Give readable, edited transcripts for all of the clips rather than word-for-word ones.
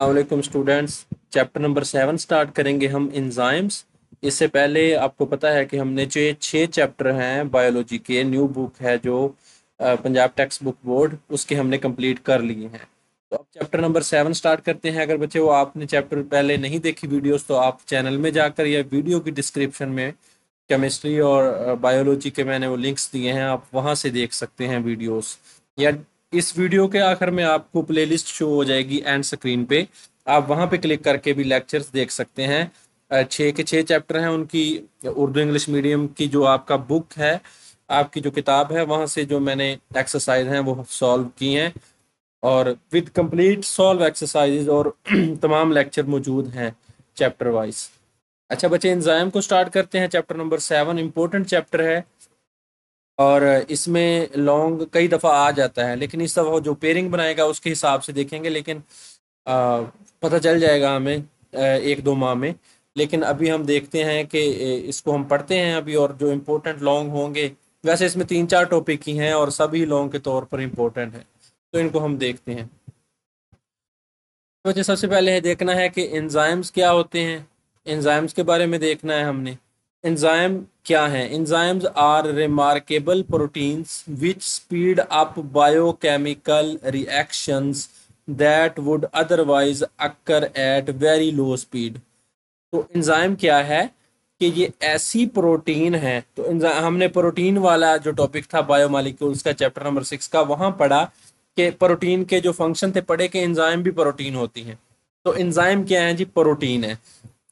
वालेकुम students. Chapter number 7 start करेंगे हम एंजाइम्स। इससे पहले आपको पता है कि हमने जो 6 चैप्टर हैं बायोलॉजी के, न्यू बुक है जो पंजाब टेक्स्ट बुक बोर्ड, उसके हमने कंप्लीट कर लिए हैं। तो अब चैप्टर नंबर 7 स्टार्ट करते हैं। अगर बच्चे वो आपने चैप्टर पहले नहीं देखी वीडियोस, तो आप चैनल में जाकर या वीडियो की डिस्क्रिप्शन में केमिस्ट्री और बायोलॉजी के मैंने वो लिंक्स दिए हैं, आप वहाँ से देख सकते हैं वीडियोस। या इस वीडियो के आखिर में आपको प्लेलिस्ट शो हो जाएगी एंड स्क्रीन पे, आप वहाँ पे क्लिक करके भी लेक्चर्स देख सकते हैं। 6 के 6 चैप्टर हैं उनकी। उर्दू इंग्लिश मीडियम की जो आपका बुक है, आपकी जो किताब है, वहाँ से जो मैंने एक्सरसाइज हैं वो सॉल्व की हैं, और विद कंप्लीट सॉल्व एक्सरसाइजेज और तमाम लेक्चर मौजूद हैं चैप्टर वाइज। अच्छा बच्चे, एंजाइम को स्टार्ट करते हैं। चैप्टर नंबर 7 इंपॉर्टेंट चैप्टर है और इसमें लॉन्ग कई दफ़ा आ जाता है, लेकिन इस दफ़ा जो पेयरिंग बनाएगा उसके हिसाब से देखेंगे, लेकिन पता चल जाएगा हमें 1-2 माह में। लेकिन अभी हम देखते हैं कि इसको हम पढ़ते हैं अभी, और जो इम्पोर्टेंट लॉन्ग होंगे, वैसे इसमें 3-4 टॉपिक ही हैं और सभी लॉन्ग के तौर पर इम्पोर्टेंट हैं, तो इनको हम देखते हैं। मुझे सबसे पहले है देखना है कि एंजाइम्स क्या होते हैं। एंजाइम्स के बारे में देखना है हमने। एंजाइम क्या है? Enzymes are remarkable proteins which speed up biochemical reactions that would otherwise occur at very low speed. तो एंजाइम क्या है कि ये ऐसी प्रोटीन है। तो हमने प्रोटीन वाला जो टॉपिक था बायोमॉलिक्यूल्स का, चैप्टर नंबर 6 का, वहां पढ़ा कि प्रोटीन के जो फंक्शन थे, पढ़े कि एंजाइम भी प्रोटीन होती हैं। तो एंजाइम क्या है जी? प्रोटीन है।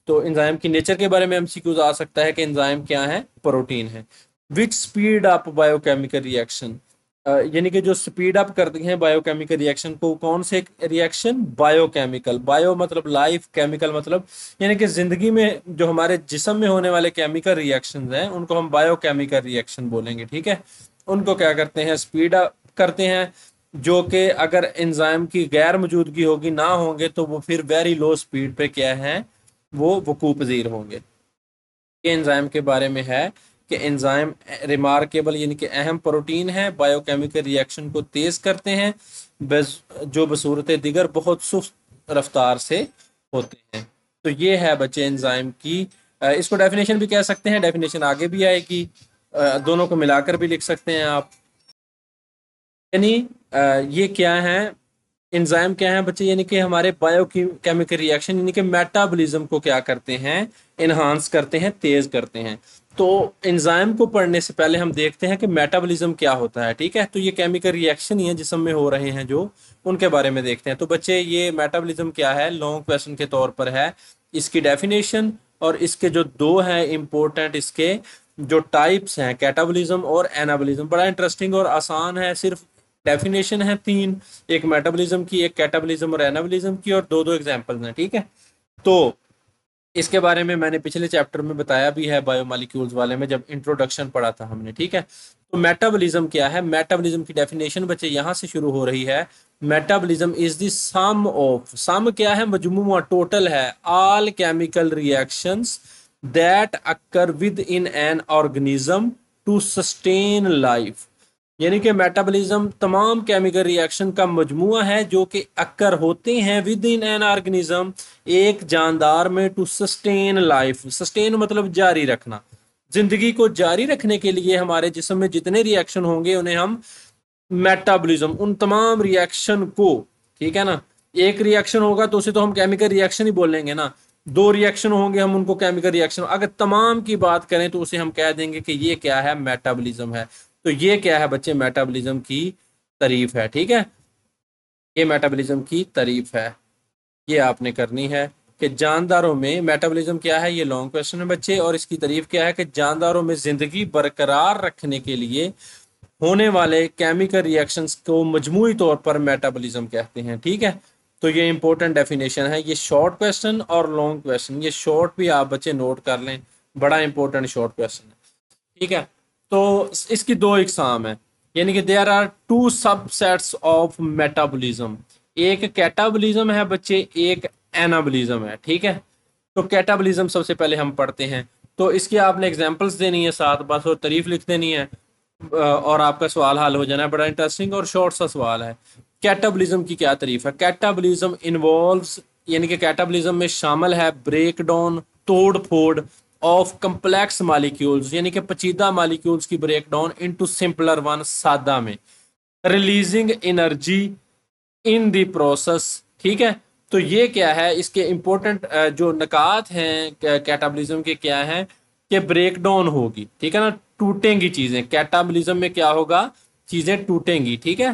तो एंजाइम की नेचर के बारे में एमसीक्यूज आ सकता है कि एंजाइम क्या है? प्रोटीन है। विच स्पीड अप बायोकेमिकल रिएक्शन, यानी कि जो स्पीड अप करते हैं बायोकेमिकल रिएक्शन को। कौन से रिएक्शन? बायोकेमिकल। बायो मतलब लाइफ, केमिकल मतलब यानी कि जिंदगी में जो हमारे जिस्म में होने वाले केमिकल रिएक्शंस हैं, उनको हम बायोकेमिकल रिएक्शन बोलेंगे। ठीक है, उनको क्या करते हैं? स्पीड अप करते हैं, जो कि अगर एंजाइम की गैर मौजूदगी होगी, ना होंगे, तो वो फिर वेरी लो स्पीड पे क्या है? वो वकूअ पजीर होंगे। ये एंजाइम के बारे में है कि एंजाइम रिमार्केबल यानी कि अहम प्रोटीन है, बायोकेमिकल रिएक्शन को तेज करते हैं, जो बसूरत दिगर बहुत सुस्त रफ्तार से होते हैं। तो ये है बच्चे एंजाइम की। इसको डेफिनेशन भी कह सकते हैं, डेफिनेशन आगे भी आएगी। दोनों को मिलाकर भी लिख सकते हैं आप। यानी ये क्या है? एंजाइम क्या है बच्चे? यानी कि हमारे बायोकेमिकल रिएक्शन यानी कि मेटाबॉलिज्म को क्या करते हैं? इन्हांस करते हैं, तेज करते हैं। तो एंजाइम को पढ़ने से पहले हम देखते हैं कि मेटाबॉलिज्म क्या होता है। ठीक है, तो ये केमिकल रिएक्शन ही है जिसम में हो रहे हैं जो, उनके बारे में देखते हैं। तो बच्चे, ये मेटाबॉलिज्म क्या है? लॉन्ग क्वेश्चन के तौर पर है। इसकी डेफिनेशन और इसके जो दो हैं इंपॉर्टेंट, इसके जो टाइप्स हैं, कैटाबॉलिज्म और एनाबॉलिज्म, बड़ा इंटरेस्टिंग और आसान है। सिर्फ डेफिनेशन है 3, एक मेटाबॉलिज्म की, एक कैटाबॉलिज्म और एनाबॉलिज्म की, और दो दो एग्जांपल्स हैं। ठीक है, तो इसके बारे में मैंने पिछले चैप्टर में बताया भी है, बायोमॉलिक्यूल्स वाले में, जब इंट्रोडक्शन पढ़ा था हमने। ठीक है, तो मेटाबॉलिज्म क्या है? मेटाबॉलिज्म की डेफिनेशन बच्चे यहाँ से शुरू हो रही है। Metabolism is the sum of, sum क्या है? मजमूआ, टोटल है, all chemical reactions that occur within an organism to sustain life. यानी कि मेटाबॉलिज्म तमाम केमिकल रिएक्शन का मजमुआ है जो कि अक्कर होते हैं विद इन एन ऑर्गेनिज्म, एक जानदार में, टू सस्टेन लाइफ। सस्टेन मतलब जारी रखना। जिंदगी को जारी रखने के लिए हमारे जिस्म में जितने रिएक्शन होंगे उन्हें हम मेटाबॉलिज्म, उन तमाम रिएक्शन को, ठीक है ना, एक रिएक्शन होगा तो उसे तो हम केमिकल रिएक्शन ही बोलेंगे ना। दो रिएक्शन होंगे, हम उनको केमिकल रिएक्शन। अगर तमाम की बात करें तो उसे हम कह देंगे कि ये क्या है? मेटाबॉलिज्म है। तो ये क्या है बच्चे? मेटाबॉलिज्म की तारीफ है। ठीक है, ये मेटाबॉलिज्म की तारीफ है, ये आपने करनी है कि जानदारों में मेटाबॉलिज्म क्या है। ये लॉन्ग क्वेश्चन है बच्चे, और इसकी तारीफ क्या है कि जानदारों में जिंदगी बरकरार रखने के लिए होने वाले केमिकल रिएक्शंस को मजमूई तौर पर मेटाबॉलिज्म कहते हैं। ठीक है, तो ये इंपॉर्टेंट डेफिनेशन है। ये शॉर्ट क्वेश्चन और लॉन्ग क्वेश्चन, ये शॉर्ट भी आप बच्चे नोट कर लें, बड़ा इंपॉर्टेंट शॉर्ट क्वेश्चन है। ठीक है, तो इसकी दो इकसाम है, यानी कि there are two subsets of metabolism. एक कैटाबॉलिज्म है बच्चे, एक एनाबॉलिज्म है। ठीक है, तो कैटाबॉलिज्म सबसे पहले हम पढ़ते हैं। तो इसकी आपने एग्जांपल्स देनी है साथ, बस, और तारीफ लिख देनी है, और आपका सवाल हल हो जाना है। बड़ा इंटरेस्टिंग और शॉर्ट सा सवाल है। कैटाबॉलिज्म की क्या तारीफ है? कैटाबॉलिज्म इन्वॉल्व्स यानी कि कैटाबलिज्म में शामिल है ब्रेक डाउन, तोड़ फोड़ ऑफ कम्प्लेक्स मालिक्यूल्स, यानी कि पेचीदा मालिक्यूल्स की break down into simpler one, सादा में, releasing energy in the process. ठीक है, तो ये क्या है, इसके इंपॉर्टेंट जो नकात हैं कैटाबलिज्म के क्या हैं, कि ब्रेक डाउन होगी। ठीक है ना, टूटेंगी चीजें, कैटाबलिज्म में क्या होगा, चीजें टूटेंगी। ठीक है,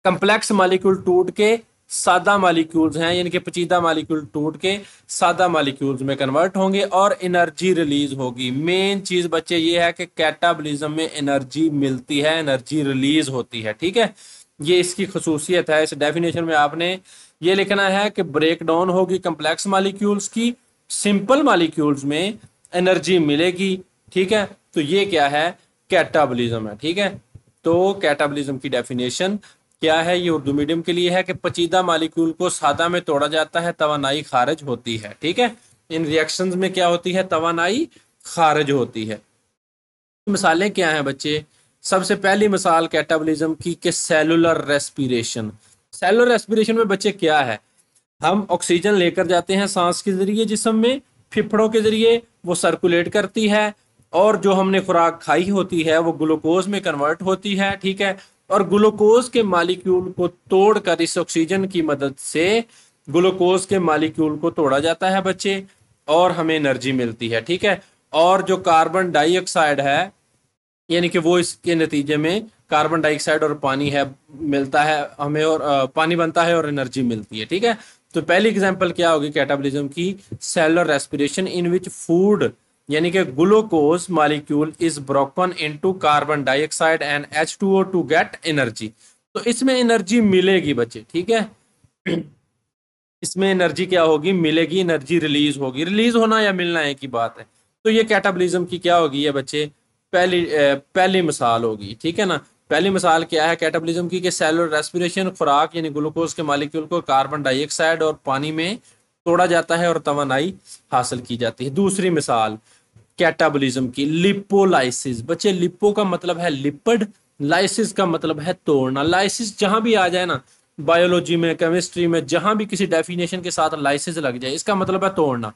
कंप्लेक्स मालिक्यूल टूट के सादा मालिक्यूल्स हैं, यानी कि पेचीदा मालिक्यूल टूट के सादा मालिक्यूल्स में कन्वर्ट होंगे और एनर्जी रिलीज होगी। मेन चीज बच्चे ये है कि कैटाबलिज्म में एनर्जी मिलती है, एनर्जी रिलीज होती है। ठीक है, ये इसकी खसूसियत है। इस डेफिनेशन में आपने ये लिखना है कि ब्रेक डाउन होगी कंप्लेक्स मालिक्यूल्स की, सिंपल मालिक्यूल्स में एनर्जी मिलेगी। ठीक है, तो ये क्या है, कैटाबलिज्म है। ठीक है, तो कैटाबलिज्म की डेफिनेशन क्या है, ये उर्दू मीडियम के लिए है कि पचीदा मालिक्यूल को सादा में तोड़ा जाता है, तवानाई खारिज होती है। ठीक है, इन रिएक्शंस में क्या होती है, तवानाई खारिज होती है। मिसालें क्या हैं बच्चे, सबसे पहली मिसाल कैटाबलिज्म की कि सेलुलर रेस्पिरेशन। सेलुलर रेस्पिरेशन में बच्चे क्या है, हम ऑक्सीजन लेकर जाते हैं सांस के जरिए जिस्म में, फेफड़ों के जरिए वो सर्कुलेट करती है, और जो हमने खुराक खाई होती है वो ग्लूकोज में कन्वर्ट होती है। ठीक है, और ग्लूकोज के मालिक्यूल को तोड़कर इस ऑक्सीजन की मदद से ग्लूकोज के मालिक्यूल को तोड़ा जाता है बच्चे, और हमें एनर्जी मिलती है। ठीक है, और जो कार्बन डाइऑक्साइड है, यानी कि वो इसके नतीजे में कार्बन डाइऑक्साइड और पानी है मिलता है हमें, और पानी बनता है और एनर्जी मिलती है। ठीक है, तो पहली एग्जांपल क्या होगी कैटाबलिज्म की, cellular respiration in which food, यानी कि glucose molecule is broken into carbon dioxide and H2O to get energy. तो इसमें एनर्जी मिलेगी बच्चे। ठीक है, इसमें एनर्जी क्या होगी, मिलेगी, एनर्जी रिलीज होगी। रिलीज होना या मिलना एक ही बात है। तो ये कैटाबलिज्म की क्या होगी, ये बच्चे पहली मिसाल होगी। ठीक है ना, पहली मिसाल क्या है कैटाबलिज्म की, कि सेलुलर रेस्पिरेशन, खुराक यानी ग्लूकोज के मालिक्यूल को कार्बन डाइऑक्साइड और पानी में तोड़ा जाता है और तवानाई हासिल की जाती है। दूसरी मिसाल कैटाबलिज्म की, लिपोलाइसिस। बच्चे लिपो का मतलब है लिपिड, लाइसिस का मतलब है तोड़ना। लाइसिस जहां भी आ जाए ना, बायोलॉजी में, केमिस्ट्री में, जहां भी किसी डेफिनेशन के साथ लाइसिस लग जाए, इसका मतलब है तोड़ना।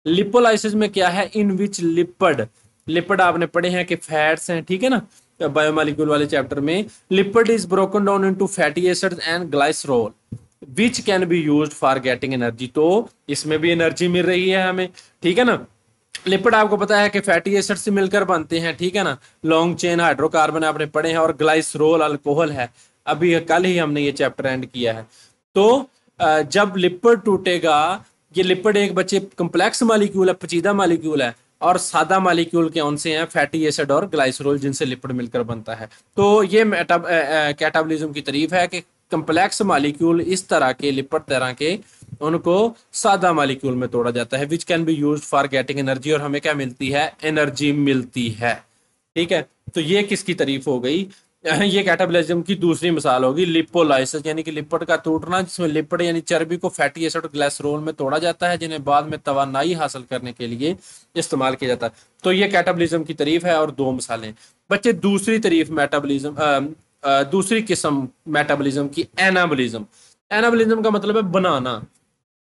लिपोलाइसिस में क्या है, इन विच लिपिड, लिपिड आपने पढ़े हैं कि फैट्स हैं। ठीक है ना, बायोमोलिक्यूल वाले चैप्टर में, lipid is broken down into fatty acids and glycerol which can be used for getting energy. तो इसमें भी एनर्जी मिल रही है हमें। ठीक है ना, लिपिड आपको पता है कि फैटी एसिड से मिलकर बनते हैं। ठीक है ना, लॉन्ग चेन हाइड्रोकार्बन आपने पढ़े हैं, और ग्लाइसरोल अल्कोहल है। अभी कल ही हमने ये चैप्टर एंड किया है। तो जब लिपिड टूटेगा, ये लिपिड एक बच्चे कंप्लेक्स मालिक्यूल है, पेचीदा मालिक्यूल है, और सादा मालिक्यूल कौन से हैं, फैटी एसिड और ग्लाइसरोल, जिनसे लिपिड मिलकर बनता है। तो ये कैटाबलिज्म की तारीफ है कि कंप्लेक्स मालिक्यूल इस तरह के, लिपिड तरह के, उनको सादा मालिक्यूल में तोड़ा जाता है, which can be used for getting energy, और हमें क्या मिलती है, एनर्जी मिलती है। ठीक है, तो ये किसकी तारीफ हो गई, ये कैटाबलिज्म की दूसरी मिसाल होगी, लिपोलाइसिस, यानी कि लिपिड का टूटना, जिसमें लिपिड यानी चर्बी को फैटी एसिड और ग्लाइसरोल में तोड़ा जाता है, जिन्हें बाद में तवानाई हासिल करने के लिए इस्तेमाल किया जाता है। तो ये कैटाबलिज्म की तारीफ है, और दो मिसालें। बच्चे दूसरी तारीफ मेटाबॉलिज्म, दूसरी किस्म मेटाबॉलिज्म की, एनाबॉलिज्म। एनाबॉलिज्म का मतलब है बनाना।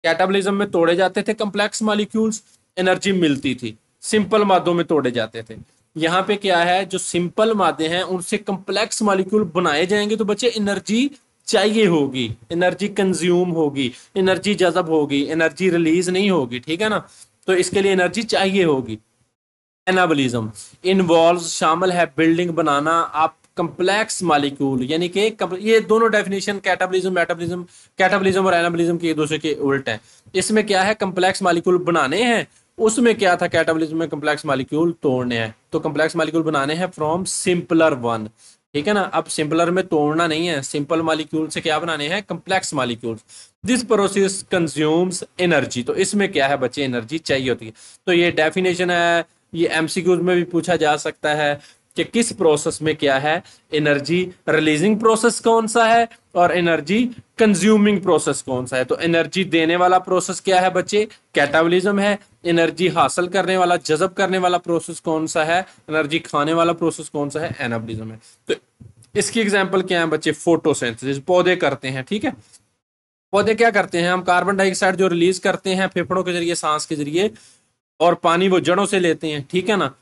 कैटाबॉलिज्म में तोड़े जाते थे कंप्लेक्स मॉलिक्यूल्स, एनर्जी मिलती थी। सिंपल मादों में तोड़े जाते थे। यहाँ पे क्या है, जो सिंपल मादे हैं उनसे कंप्लेक्स मॉलिक्यूल बनाए जाएंगे, तो बच्चे एनर्जी चाहिए होगी, एनर्जी कंज्यूम होगी, एनर्जी जज़ब होगी, एनर्जी रिलीज नहीं होगी। ठीक है ना, तो इसके लिए एनर्जी चाहिए होगी। एनाबॉलिज्म इन्वॉल्व, शामिल है बिल्डिंग, बनाना आप कंप्लेक्स मालिक्यूल, यानी कि ये दोनों डेफिनेशन कैटाबॉलिज्म मेटाबॉलिज्म, कैटाबॉलिज्म और एनाबॉलिज्म के एक दूसरे के उल्ट हैं। इसमें क्या है, कंप्लेक्स मालिक्यूल बनाने हैं, उसमें क्या था कैटाबॉलिज्म में कंप्लेक्स मालिक्यूल तोड़ने हैं। तो कंप्लेक्स मालिक्यूल बनाने हैं फ्रॉम सिंपलर वन। ठीक है ना, अब सिंपलर में तोड़ना नहीं है, सिंपल मालिक्यूल से क्या बनाने हैं, complex molecules. This process consumes energy. तो इसमें क्या है बच्चे, एनर्जी चाहिए होती है। तो ये डेफिनेशन है, ये एमसीक्यूज में भी पूछा जा सकता है कि किस प्रोसेस में क्या है, एनर्जी रिलीजिंग प्रोसेस कौन सा है, और एनर्जी कंज्यूमिंग प्रोसेस कौन सा है। तो एनर्जी देने वाला प्रोसेस क्या है बच्चे, कैटाबॉलिज्म है। एनर्जी हासिल करने वाला, जज़ब करने वाला प्रोसेस कौन सा है, एनर्जी खाने वाला प्रोसेस कौन सा है, एनाबॉलिज्म है। तो इसकी एग्जांपल क्या है बच्चे, फोटोसिंथेसिस, पौधे करते हैं। ठीक है, पौधे क्या करते हैं, हम कार्बन डाइऑक्साइड जो रिलीज करते हैं फेफड़ों के जरिए, सांस के जरिए, और पानी वो जड़ों से लेते हैं, ठीक है ना,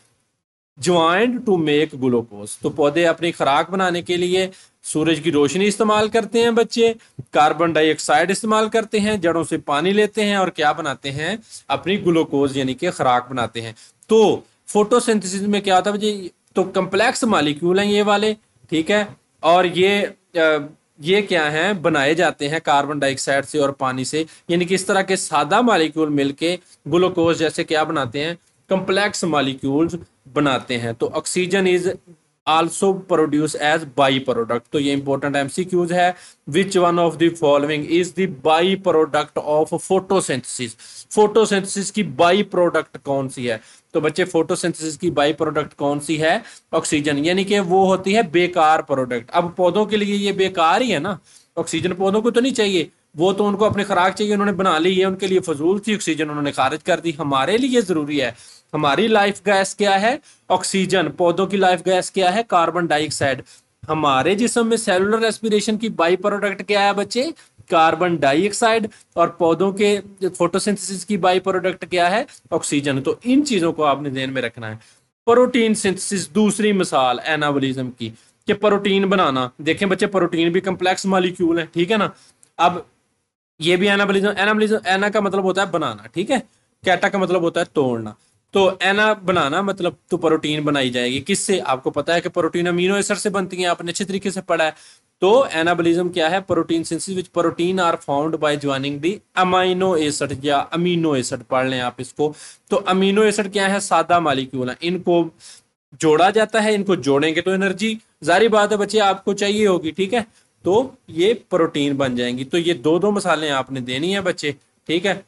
ज्वाइंट टू मेक ग्लूकोज। तो पौधे अपनी खुराक बनाने के लिए सूरज की रोशनी इस्तेमाल करते हैं बच्चे, कार्बन डाइऑक्साइड इस्तेमाल करते हैं, जड़ों से पानी लेते हैं और क्या बनाते हैं, अपनी ग्लूकोज यानी कि खुराक बनाते हैं। तो फोटोसिंथेसिस में क्या होता है बच्चे, तो कम्प्लेक्स मॉलिक्यूल हैं ये वाले, ठीक है, और ये क्या है, बनाए जाते हैं कार्बन डाइऑक्साइड से और पानी से, यानी कि इस तरह के सादा मॉलिक्यूल मिलके ग्लूकोज जैसे क्या बनाते हैं, कम्प्लेक्स मॉलिक्यूल्स बनाते हैं। तो oxygen is also produce as by product. तो ये इंपॉर्टेंट एमसीक्यूज है, which one of the following is the by product of photosynthesis. Photosynthesis की बाई प्रोडक्ट कौन सी है, तो बच्चे फोटोसिंथेसिस की बाई प्रोडक्ट कौन सी है, ऑक्सीजन, यानी कि वो होती है बेकार प्रोडक्ट। अब पौधों के लिए ये बेकार ही है ना, ऑक्सीजन पौधों को तो नहीं चाहिए, वो तो उनको अपनी खुराक चाहिए, उन्होंने बना ली है, उनके लिए फजूल थी ऑक्सीजन, उन्होंने खारिज कर दी। हमारे लिए जरूरी है, हमारी लाइफ गैस क्या है, ऑक्सीजन। पौधों की लाइफ गैस क्या है, कार्बन डाइऑक्साइड। हमारे जिस्म में सेलुलर रेस्पिरेशन की बाई प्रोडक्ट क्या है बच्चे, कार्बन डाइऑक्साइड, और पौधों के फोटोसिंथेसिस की बाई प्रोडक्ट क्या है, ऑक्सीजन। तो इन चीजों को आपने ध्यान में रखना है। प्रोटीन सिंथेसिस दूसरी मिसाल एनाबोलिज्म की, कि प्रोटीन बनाना। देखें बच्चे, प्रोटीन भी कम्प्लेक्स मॉलिक्यूल है, ठीक है ना। अब ये भी एनाबोलिज्म, एनाबोलिज्म, एना का मतलब होता है बनाना, ठीक है, कैटा का मतलब होता है तोड़ना। तो एना बनाना मतलब तो प्रोटीन बनाई जाएगी किससे, आपको पता है कि प्रोटीन अमीनो एसिड से बनती है, आपने अच्छे तरीके से पढ़ा है। तो एनाबोलिज्म क्या है, protein synthesis which protein are found by joining the amino acid या अमीनो एसिड, पढ़ लें आप इसको। तो अमीनो एसिड क्या है, सादा मॉलिक्यूल है, इनको जोड़ा जाता है, इनको जोड़ेंगे तो एनर्जी जारी बात है बच्चे आपको चाहिए होगी, ठीक है, तो ये प्रोटीन बन जाएंगी। तो ये दो दो मसाले आपने देनी है बच्चे, ठीक है।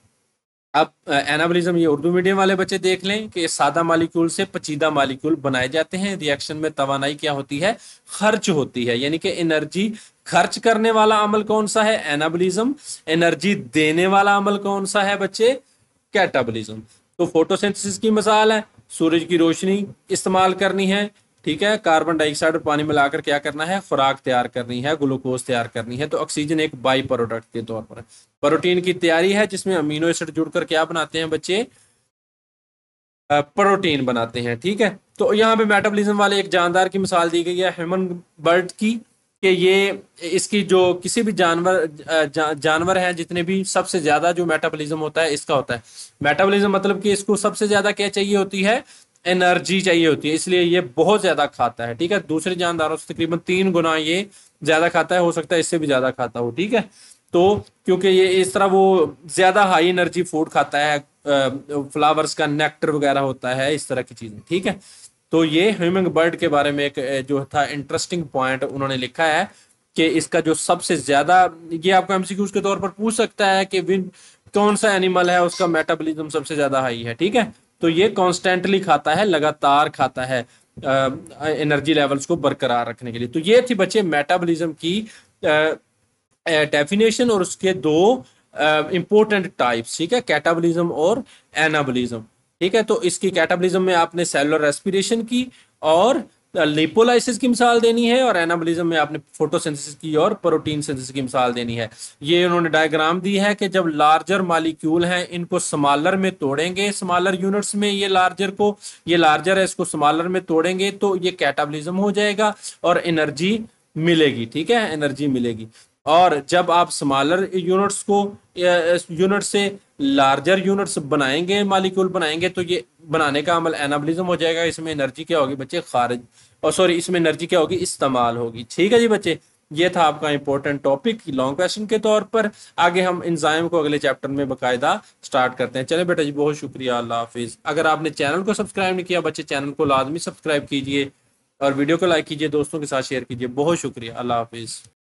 अब एनाबोलिज्म ये उर्दू मीडियम वाले बच्चे देख लें कि सादा मालिक्यूल से पचीदा मालिक्यूल बनाए जाते हैं। रिएक्शन में तवानाई क्या होती है, खर्च होती है, यानी कि एनर्जी खर्च करने वाला अमल कौन सा है, एनाबोलिज्म। एनर्जी देने वाला अमल कौन सा है बच्चे, कैटाबोलिज्म। तो फोटोसिंथेसिस की मिसाल है, सूरज की रोशनी इस्तेमाल करनी है, ठीक है, कार्बन डाइऑक्साइड और पानी मिलाकर क्या करना है, खुराक तैयार करनी है, ग्लूकोज तैयार करनी है। तो ऑक्सीजन एक बाई प्रोडक्ट के तौर पर। प्रोटीन की तैयारी है जिसमें अमीनो एसिड जुड़कर क्या बनाते हैं बच्चे, प्रोटीन बनाते हैं, ठीक है। तो यहाँ पे मेटाबॉलिज्म वाले एक जानदार की मिसाल दी गई है, ह्यूमन बर्ड की, कि ये इसकी जो किसी भी जानवर है जितने भी, सबसे ज्यादा जो मेटाबॉलिज्म होता है इसका होता है। मेटाबॉलिज्म मतलब कि इसको सबसे ज्यादा क्या चाहिए होती है, एनर्जी चाहिए होती है, इसलिए ये बहुत ज्यादा खाता है, ठीक है। दूसरे जानदारों से तकरीबन 3 गुना ये ज्यादा खाता है, हो सकता है इससे भी ज्यादा खाता हो, ठीक है। तो क्योंकि ये इस तरह वो ज्यादा हाई एनर्जी फूड खाता है, फ्लावर्स का नेक्टर वगैरह होता है, इस तरह की चीजें, ठीक है। तो ये ह्यूमिंग बर्ड के बारे में एक जो था इंटरेस्टिंग पॉइंट उन्होंने लिखा है कि इसका जो सबसे ज्यादा, ये आपको एमसीक्यूज के तौर पर पूछ सकता है कि विन कौन सा एनिमल है उसका मेटाबॉलिज्म सबसे ज्यादा हाई है, ठीक है। तो ये कॉन्स्टेंटली खाता है, लगातार खाता है एनर्जी लेवल्स को बरकरार रखने के लिए। तो ये थी बच्चे मेटाबॉलिज्म की डेफिनेशन और उसके दो इंपॉर्टेंट टाइप्स, ठीक है, कैटाबॉलिज्म और एनाबॉलिज्म, ठीक है। तो इसकी कैटाबॉलिज्म में आपने सेलुलर रेस्पिरेशन की और लिपोलाइसिस की मिसाल देनी है, और एनाबॉलिज्म में आपने फोटोसिंथेसिस की और प्रोटीन सिंथेसिस की मिसाल देनी है। ये उन्होंने डायग्राम दी है कि जब लार्जर मॉलिक्यूल हैं इनको स्मॉलर में तोड़ेंगे, स्मॉलर यूनिट्स में, ये लार्जर है इसको स्मॉलर में तोड़ेंगे तो ये कैटाबॉलिज्म हो जाएगा और एनर्जी मिलेगी, ठीक है, एनर्जी मिलेगी। और जब आप स्मॉलर यूनिट्स को यूनिट से लार्जर यूनिट्स बनाएंगे, मॉलिक्यूल बनाएंगे, तो ये बनाने का अमल एनाबॉलिज्म हो जाएगा। इसमें एनर्जी क्या होगी बच्चे, खारिज, और सॉरी इसमें एनर्जी क्या होगी, इस्तेमाल होगी, ठीक है जी बच्चे। ये था आपका इंपॉर्टेंट टॉपिक लॉन्ग क्वेश्चन के तौर पर। आगे हम एंजाइम को अगले चैप्टर में बकायदा स्टार्ट करते हैं। चले बेटा जी, बहुत शुक्रिया, अल्लाह हाफिज। अगर आपने चैनल को सब्सक्राइब नहीं किया बच्चे, चैनल को लाजमी सब्सक्राइब कीजिए और वीडियो को लाइक कीजिए, दोस्तों के साथ शेयर कीजिए। बहुत शुक्रिया, अल्लाह हाफिज।